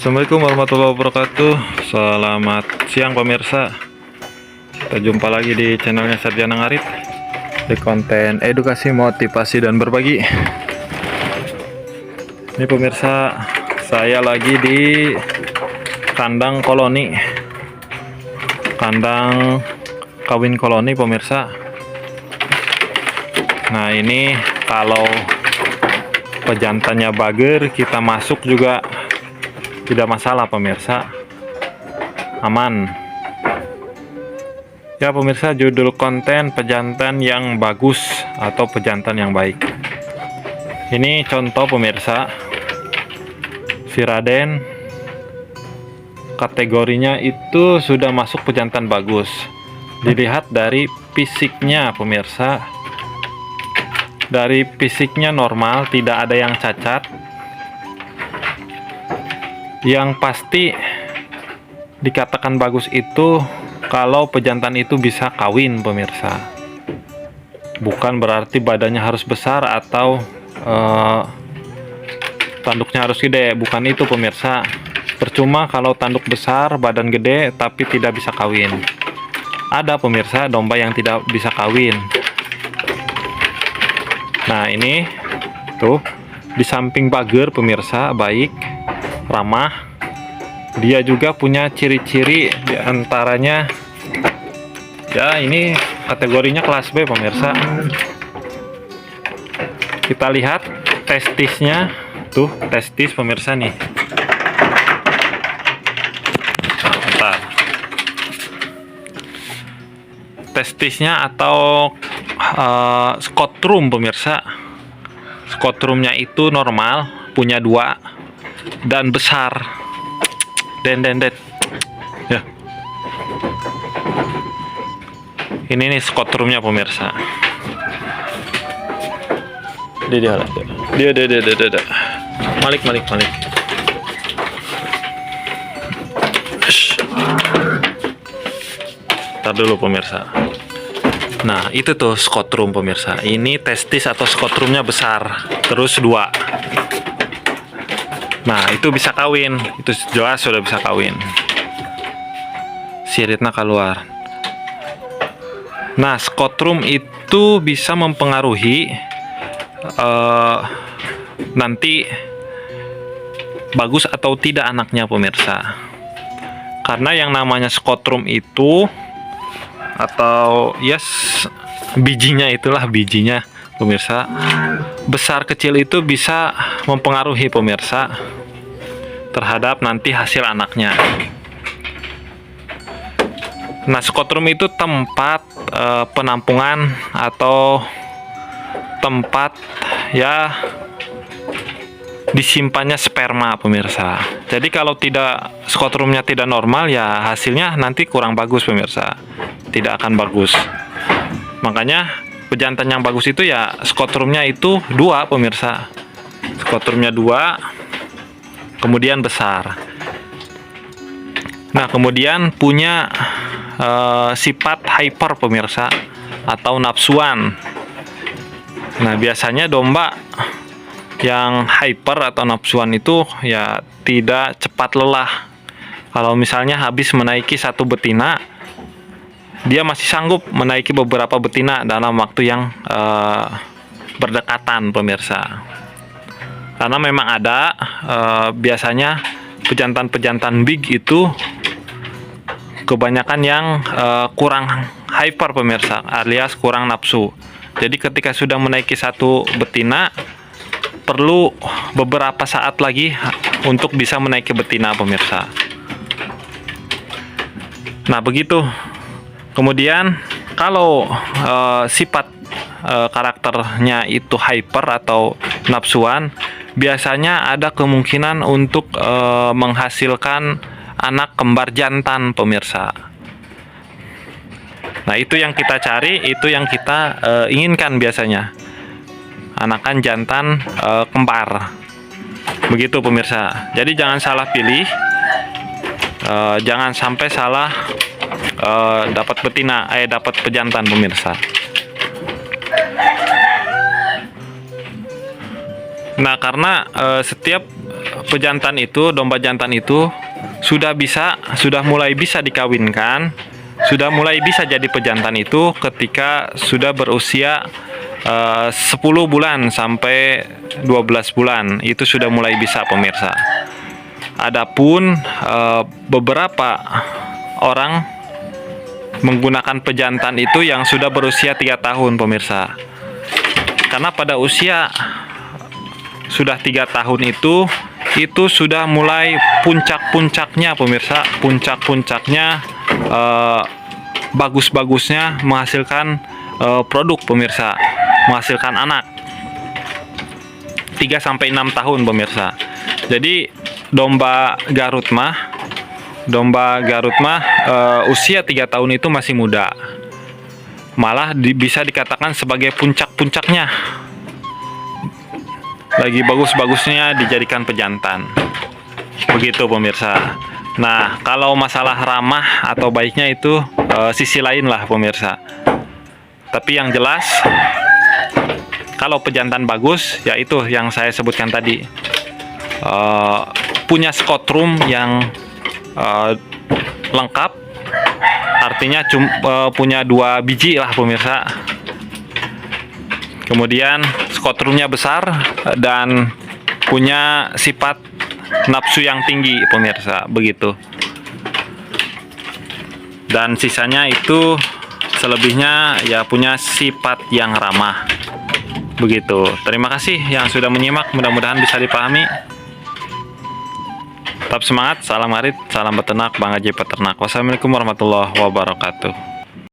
Assalamualaikum warahmatullahi wabarakatuh. Selamat siang pemirsa. Kita jumpa lagi di channelnya Sarjana Ngarit di konten edukasi, motivasi, dan berbagi. Ini pemirsa, saya lagi di kandang koloni, kandang kawin koloni pemirsa. Nah ini kalau pejantannya bager, kita masuk juga tidak masalah pemirsa, aman ya pemirsa. Judul konten pejantan yang bagus atau pejantan yang baik. Ini contoh pemirsa, si Raden kategorinya itu sudah masuk pejantan bagus. Dilihat dari fisiknya pemirsa, dari fisiknya normal, tidak ada yang cacat. Yang pasti dikatakan bagus itu kalau pejantan itu bisa kawin pemirsa. Bukan berarti badannya harus besar atau tanduknya harus gede, bukan itu pemirsa. Percuma kalau tanduk besar, badan gede, tapi tidak bisa kawin. Ada pemirsa domba yang tidak bisa kawin. Nah ini tuh, di samping bager pemirsa, baik, ramah, dia juga punya ciri-ciri diantaranya ya, ini kategorinya kelas B pemirsa. Kita lihat testisnya tuh, testis pemirsa nih. Bentar. Testisnya atau skotrum pemirsa, skotrumnya itu normal, punya 2 dan besar. Dendet ya, ini nih skotrumnya pemirsa. Dia malik. Ntar dulu pemirsa. Nah itu tuh skotrum pemirsa. Ini testis atau skotrumnya besar, terus 2. Nah itu bisa kawin, itu jelas sudah bisa kawin. Siritnya keluar. Nah skotrum itu bisa mempengaruhi nanti bagus atau tidak anaknya pemirsa. Karena yang namanya skotrum itu, atau bijinya, itulah bijinya pemirsa, besar kecil itu bisa mempengaruhi pemirsa terhadap nanti hasil anaknya. Nah skotrum itu tempat penampungan atau tempat ya disimpannya sperma pemirsa. Jadi kalau tidak, skotrumnya tidak normal, ya hasilnya nanti kurang bagus pemirsa, tidak akan bagus. Makanya pejantan yang bagus itu ya skotrumnya itu 2 pemirsa, skotrumnya 2 kemudian besar. Nah kemudian punya sifat hyper pemirsa atau nafsuan. Nah biasanya domba yang hyper atau nafsuan itu ya tidak cepat lelah. Kalau misalnya habis menaiki 1 betina, dia masih sanggup menaiki beberapa betina dalam waktu yang berdekatan pemirsa. Karena memang ada biasanya pejantan-pejantan big itu kebanyakan yang kurang hyper pemirsa, alias kurang nafsu. Jadi ketika sudah menaiki 1 betina, perlu beberapa saat lagi untuk bisa menaiki betina pemirsa. Nah begitu. Kemudian kalau sifat karakternya itu hyper atau nafsuan, biasanya ada kemungkinan untuk menghasilkan anak kembar jantan pemirsa. Nah itu yang kita cari, itu yang kita inginkan biasanya, anakan jantan kembar. Begitu pemirsa. Jadi jangan salah pilih, jangan sampai salah dapat betina, dapat pejantan pemirsa. Nah karena setiap pejantan itu, domba jantan itu sudah mulai bisa dikawinkan, sudah mulai bisa jadi pejantan itu ketika sudah berusia 10 bulan sampai 12 bulan. Itu sudah mulai bisa, pemirsa. Adapun beberapa orang menggunakan pejantan itu yang sudah berusia 3 tahun, pemirsa. Karena pada usia sudah 3 tahun itu sudah mulai puncak-puncaknya, pemirsa. Puncak-puncaknya bagus-bagusnya menghasilkan produk, pemirsa, menghasilkan anak. 3 sampai 6 tahun, pemirsa. Jadi domba Garut mah usia 3 tahun itu masih muda. Malah bisa dikatakan sebagai puncak-puncaknya. Lagi bagus-bagusnya dijadikan pejantan. Begitu, pemirsa. Nah, kalau masalah ramah atau baiknya itu sisi lain lah, pemirsa. Tapi yang jelas, kalau pejantan bagus, yaitu yang saya sebutkan tadi, punya skotrum yang lengkap, artinya punya 2 biji lah, pemirsa. Kemudian skotrumnya besar dan punya sifat nafsu yang tinggi, pemirsa. Begitu. Dan sisanya itu selebihnya ya punya sifat yang ramah. Begitu. Terima kasih yang sudah menyimak, mudah-mudahan bisa dipahami. Tetap semangat, salam arit, salam beternak, Bang Haji Peternak. Wassalamualaikum warahmatullahi wabarakatuh.